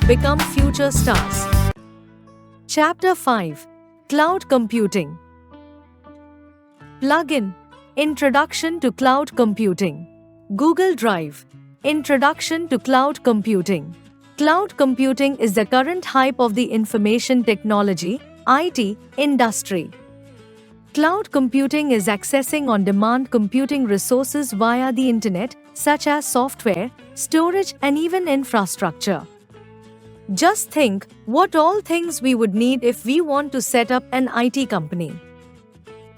become future stars. Chapter 5: Cloud Computing. Plugin. Introduction to Cloud Computing. Google Drive. Introduction to Cloud Computing. Cloud computing is the current hype of the information technology (IT) industry. Cloud computing is accessing on-demand computing resources via the internet, such as software, storage, and even infrastructure. Just think what all things we would need if we want to set up an IT company.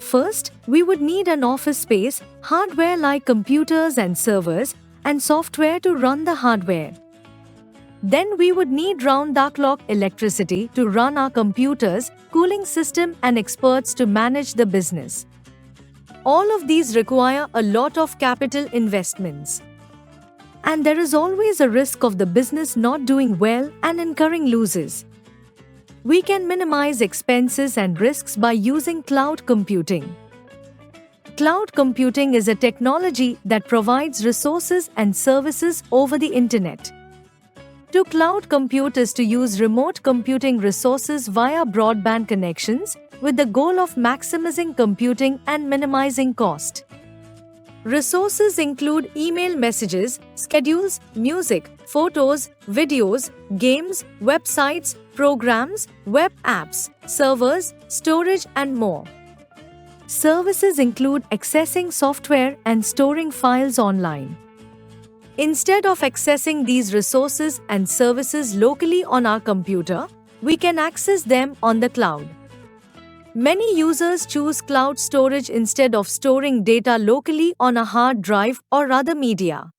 First, we would need an office space, hardware like computers and servers, and software to run the hardware. Then we would need round-the-clock electricity to run our computers, cooling system, and experts to manage the business. All of these require a lot of capital investments. And there is always a risk of the business not doing well and incurring losses. We can minimize expenses and risks by using cloud computing. Cloud computing is a technology that provides resources and services over the internet. To cloud compute is to use remote computing resources via broadband connections with the goal of maximizing computing and minimizing cost. Resources include email messages, schedules, music, photos, videos, games, websites, programs, web apps, servers, storage, and more. Services include accessing software and storing files online. Instead of accessing these resources and services locally on our computer, we can access them on the cloud. Many users choose cloud storage instead of storing data locally on a hard drive or other media.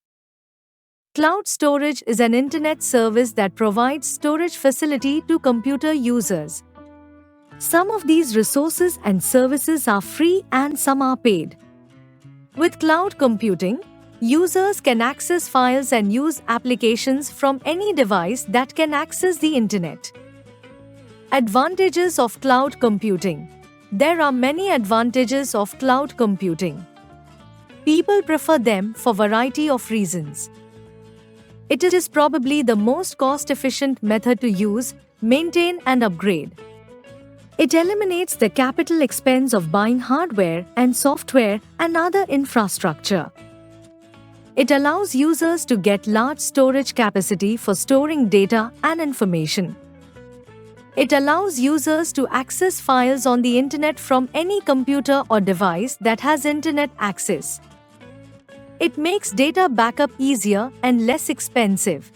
Cloud storage is an internet service that provides storage facility to computer users. Some of these resources and services are free and some are paid. With cloud computing, users can access files and use applications from any device that can access the internet. Advantages of cloud computing. There are many advantages of cloud computing. People prefer them for a variety of reasons. It is probably the most cost-efficient method to use, maintain, and upgrade. It eliminates the capital expense of buying hardware and software and other infrastructure. It allows users to get large storage capacity for storing data and information. It allows users to access files on the internet from any computer or device that has internet access. It makes data backup easier and less expensive.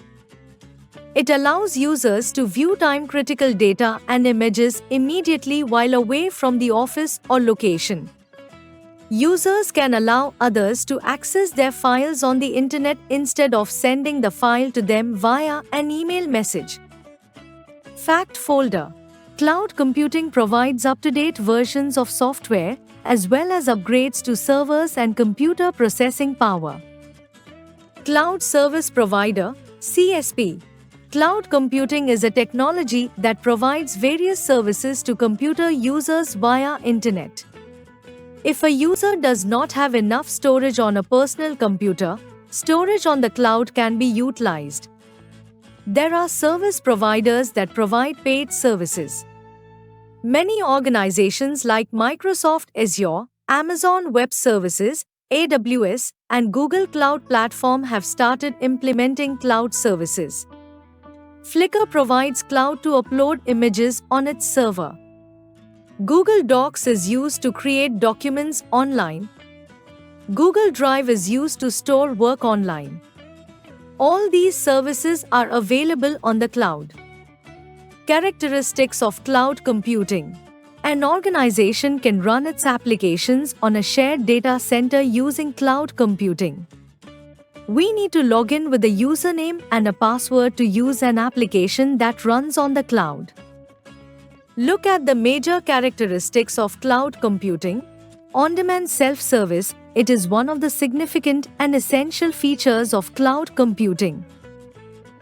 It allows users to view time-critical data and images immediately while away from the office or location. Users can allow others to access their files on the internet instead of sending the file to them via an email message. Fact folder. Cloud computing provides up-to-date versions of software as well as upgrades to servers and computer processing power. Cloud Service Provider (CSP). Cloud computing is a technology that provides various services to computer users via internet. If a user does not have enough storage on a personal computer, storage on the cloud can be utilized. There are service providers that provide paid services. Many organizations like Microsoft Azure, Amazon Web Services, AWS, and Google Cloud Platform have started implementing cloud services. Flickr provides cloud to upload images on its server. Google Docs is used to create documents online. Google Drive is used to store work online. All these services are available on the cloud. Characteristics of cloud computing. An organization can run its applications on a shared data center using cloud computing. We need to log in with a username and a password to use an application that runs on the cloud. Look at the major characteristics of cloud computing. On-demand self-service, it is one of the significant and essential features of cloud computing.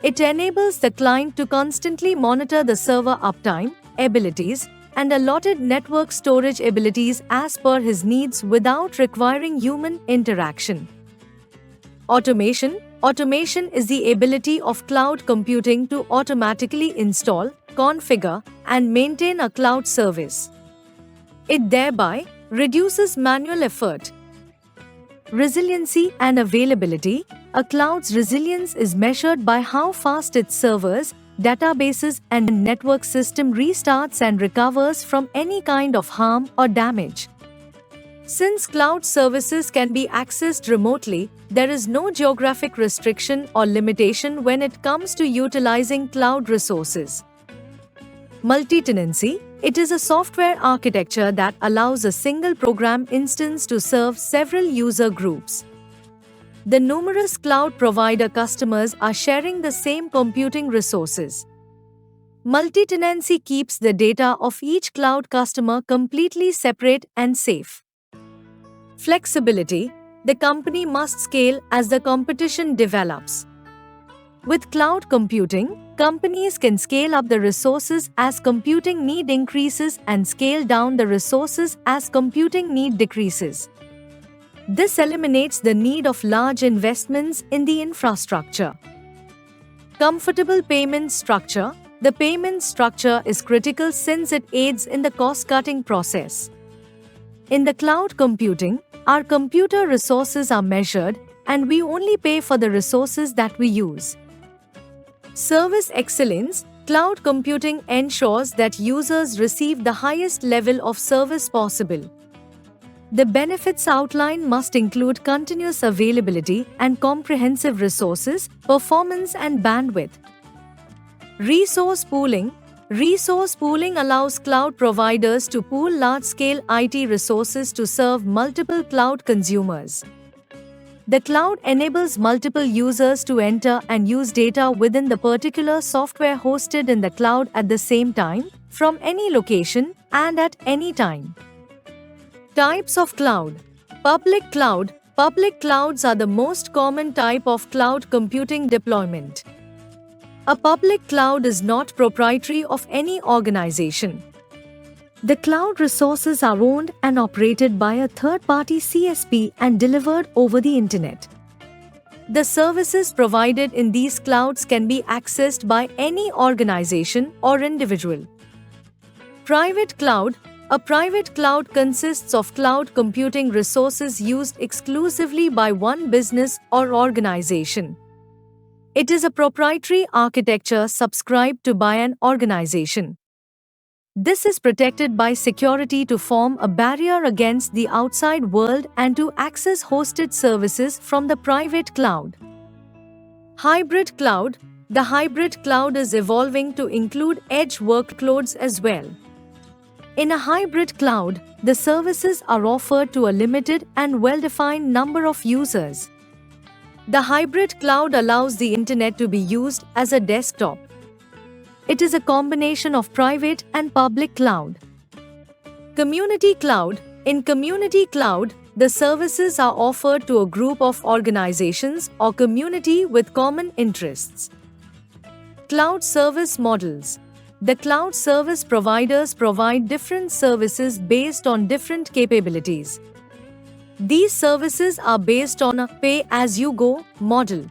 It enables the client to constantly monitor the server uptime, abilities, and allotted network storage abilities as per his needs without requiring human interaction. Automation. Automation is the ability of cloud computing to automatically install, configure, and maintain a cloud service. It thereby reduces manual effort. Resiliency and availability. A cloud's resilience is measured by how fast its servers, databases, and network system restarts and recovers from any kind of harm or damage. Since cloud services can be accessed remotely, there is no geographic restriction or limitation when it comes to utilizing cloud resources. Multi-tenancy. It is a software architecture that allows a single program instance to serve several user groups. The numerous cloud provider customers are sharing the same computing resources. Multi-tenancy keeps the data of each cloud customer completely separate and safe. Flexibility. The company must scale as the competition develops. With cloud computing, companies can scale up the resources as computing need increases and scale down the resources as computing need decreases. This eliminates the need of large investments in the infrastructure. Comfortable payment structure. The payment structure is critical since it aids in the cost-cutting process. In the cloud computing, our computer resources are measured, and we only pay for the resources that we use. Service excellence. Cloud computing ensures that users receive the highest level of service possible. The benefits outlined must include continuous availability and comprehensive resources, performance, and bandwidth. Resource pooling. Resource pooling allows cloud providers to pool large-scale IT resources to serve multiple cloud consumers. The cloud enables multiple users to enter and use data within the particular software hosted in the cloud at the same time, from any location, and at any time. Types of cloud. Public cloud. Public clouds are the most common type of cloud computing deployment. A public cloud is not proprietary of any organization. The cloud resources are owned and operated by a third-party CSP and delivered over the internet. The services provided in these clouds can be accessed by any organization or individual. Private cloud. A private cloud consists of cloud computing resources used exclusively by one business or organization. It is a proprietary architecture subscribed to by an organization. This is protected by security to form a barrier against the outside world and to access hosted services from the private cloud. Hybrid cloud. The hybrid cloud is evolving to include edge workloads as well. In a hybrid cloud, the services are offered to a limited and well-defined number of users. The hybrid cloud allows the internet to be used as a desktop. It is a combination of private and public cloud. Community cloud. In community cloud, the services are offered to a group of organizations or community with common interests. Cloud service models. The cloud service providers provide different services based on different capabilities. These services are based on a pay-as-you-go model.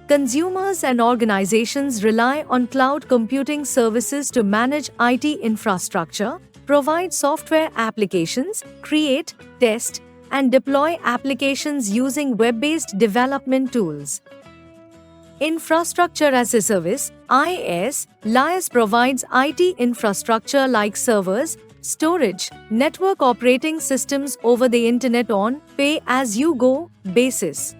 Consumers and organizations rely on cloud computing services to manage IT infrastructure, provide software applications, create, test, and deploy applications using web-based development tools. Infrastructure as a Service (IaaS). IaaS provides IT infrastructure like servers, storage, network operating systems over the internet on pay-as-you-go basis.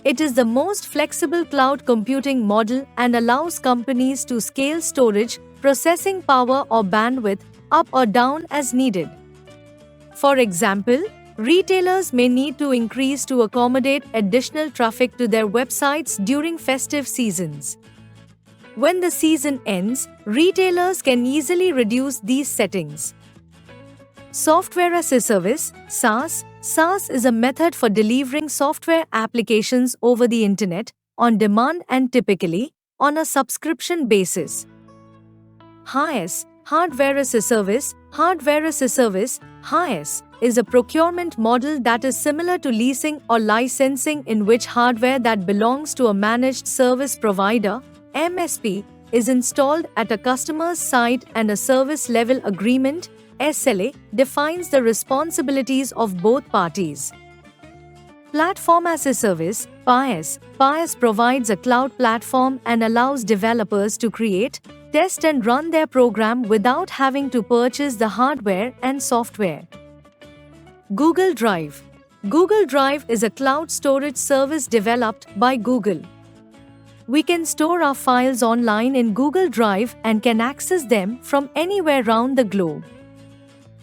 It is the most flexible cloud computing model and allows companies to scale storage, processing power or bandwidth up or down as needed. For example, retailers may need to increase to accommodate additional traffic to their websites during festive seasons. When the season ends, retailers can easily reduce these settings. Software as a Service (SaaS). SaaS is a method for delivering software applications over the internet, on demand and typically on a subscription basis. HaaS, Hardware as a Service. Hardware as a service, HaaS, is a procurement model that is similar to leasing or licensing, in which hardware that belongs to a managed service provider, MSP, is installed at a customer's site, and a service level agreement, SLA, defines the responsibilities of both parties. Platform as a service, PaaS. PaaS provides a cloud platform and allows developers to create, test and run their program without having to purchase the hardware and software. Google Drive. Google Drive is a cloud storage service developed by Google. We can store our files online in Google Drive and can access them from anywhere around the globe.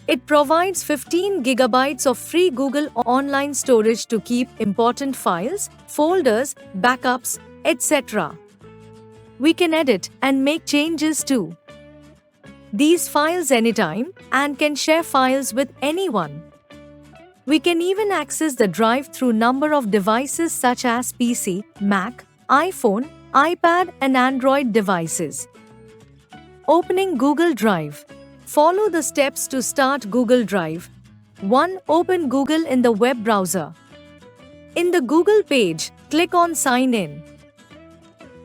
It provides 15 gigabytes of free Google Online storage to keep important files, folders, backups, etc. We can edit and make changes to these files anytime and can share files with anyone. We can even access the drive through number of devices such as PC, Mac, iPhone, iPad and Android devices. Opening Google Drive. Follow the steps to start Google Drive. 1. Open Google in the web browser. In the Google page, click on Sign In.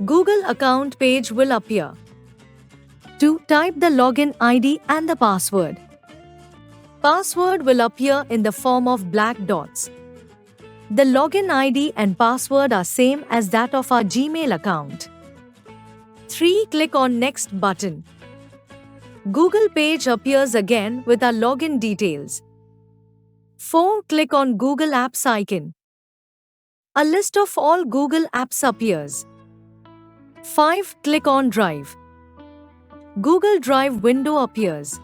Google account page will appear. 2. Type the login ID and the password. Password will appear in the form of black dots. The login ID and password are same as that of our Gmail account. 3. Click on Next button. Google page appears again with our login details. 4. Click on Google Apps icon. A list of all Google apps appears. 5. Click on Drive. Google Drive window appears.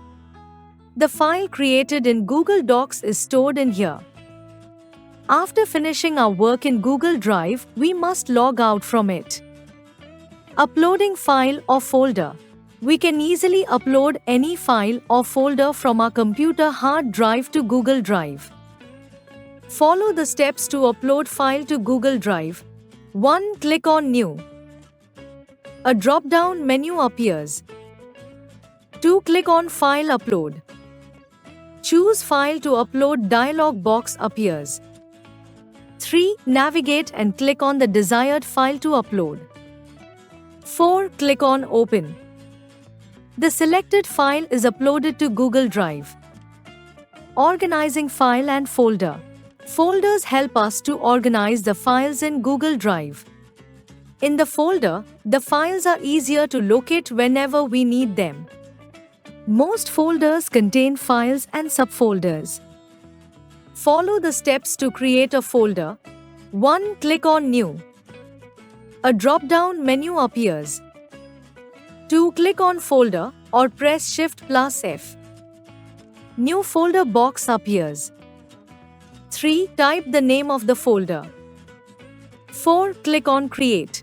The file created in Google Docs is stored in here. After finishing our work in Google Drive, we must log out from it. Uploading file or folder. We can easily upload any file or folder from our computer hard drive to Google Drive. Follow the steps to upload file to Google Drive. 1. Click on New. A drop-down menu appears. 2. Click on File Upload. Choose File to Upload dialog box appears. 3. Navigate and click on the desired file to upload. 4. Click on Open. The selected file is uploaded to Google Drive. Organizing file and folder. Folders help us to organize the files in Google Drive. In the folder, the files are easier to locate whenever we need them. Most folders contain files and subfolders. Follow the steps to create a folder. 1. Click on New. A drop-down menu appears. 2. Click on Folder or press Shift+F. New folder box appears. 3. Type the name of the folder. 4. Click on Create.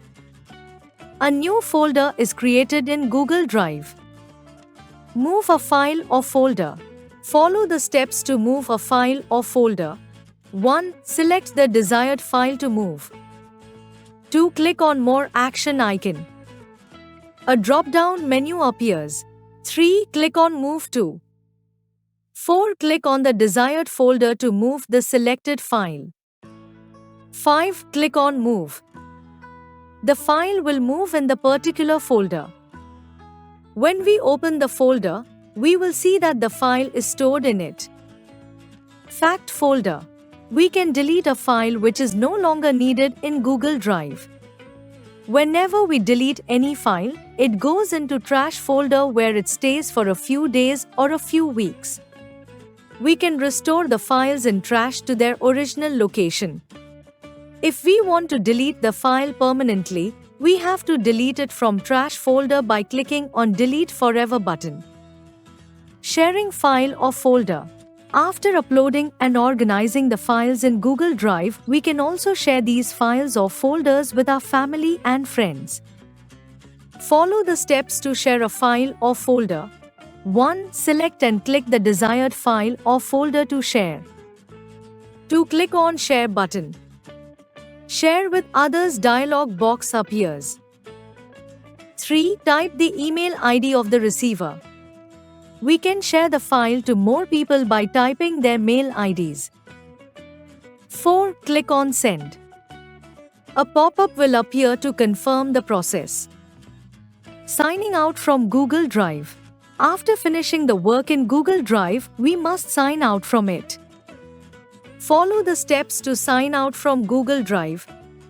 A new folder is created in Google Drive. Move a file or folder. Follow the steps to move a file or folder. 1. Select the desired file to move. 2. Click on More action icon. A drop-down menu appears. 3. Click on Move to. 4. Click on the desired folder to move the selected file. 5. Click on Move. The file will move in the particular folder. When we open the folder, we will see that the file is stored in it. Fact folder. We can delete a file which is no longer needed in Google Drive. Whenever we delete any file, it goes into trash folder where it stays for a few days or a few weeks. We can restore the files in trash to their original location. If we want to delete the file permanently, we have to delete it from trash folder by clicking on Delete Forever button. Sharing file or folder. After uploading and organizing the files in Google Drive, we can also share these files or folders with our family and friends. Follow the steps to share a file or folder. 1. Select and click the desired file or folder to share. 2. Click on Share button. Share with others dialog box appears. 3. Type the email ID of the receiver. We can share the file to more people by typing their mail IDs. 4. Click on Send. A pop-up will appear to confirm the process. Signing out from Google Drive. After finishing the work in Google Drive, we must sign out from it. Follow the steps to sign out from Google Drive.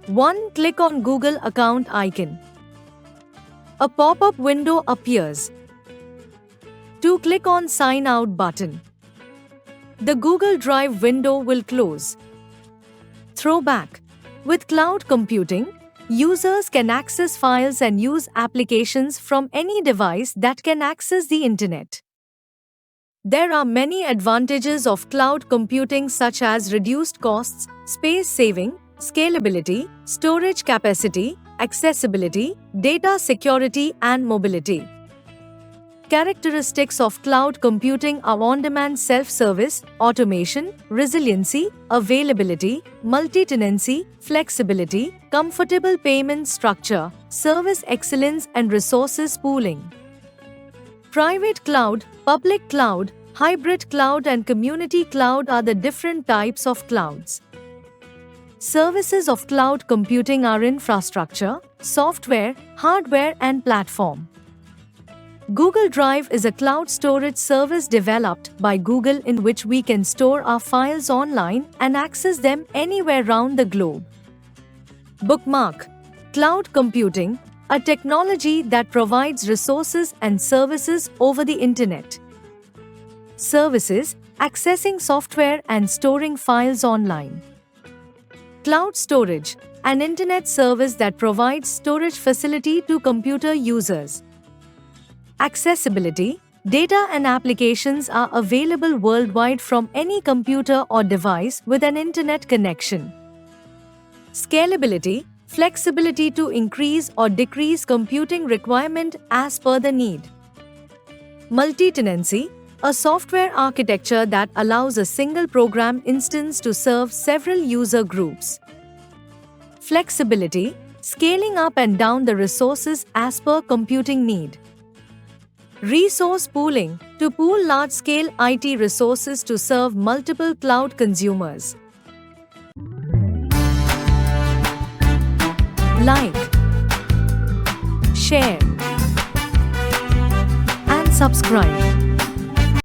1. Click on Google account icon. A pop-up window appears. 2. Click on Sign Out button. The Google Drive window will close. Throwback. With cloud computing, users can access files and use applications from any device that can access the internet. There are many advantages of cloud computing such as reduced costs, space saving, scalability, storage capacity, accessibility, data security, and mobility. Characteristics of cloud computing are on-demand self-service, automation, resiliency, availability, multi-tenancy, flexibility, comfortable payment structure, service excellence, and resources pooling. Private cloud, public cloud, hybrid cloud, and community cloud are the different types of clouds. Services of cloud computing are infrastructure, software, hardware, and platform. Google Drive is a cloud storage service developed by Google in which we can store our files online and access them anywhere around the globe. Bookmark. Cloud computing, a technology that provides resources and services over the internet. Services, accessing software and storing files online. Cloud storage, an internet service that provides storage facility to computer users. Accessibility, data and applications are available worldwide from any computer or device with an internet connection. Scalability, flexibility to increase or decrease computing requirement as per the need. Multi-tenancy, a software architecture that allows a single program instance to serve several user groups. Flexibility, scaling up and down the resources as per computing need. Resource pooling, to pool large-scale IT resources to serve multiple cloud consumers. Like, share, and subscribe.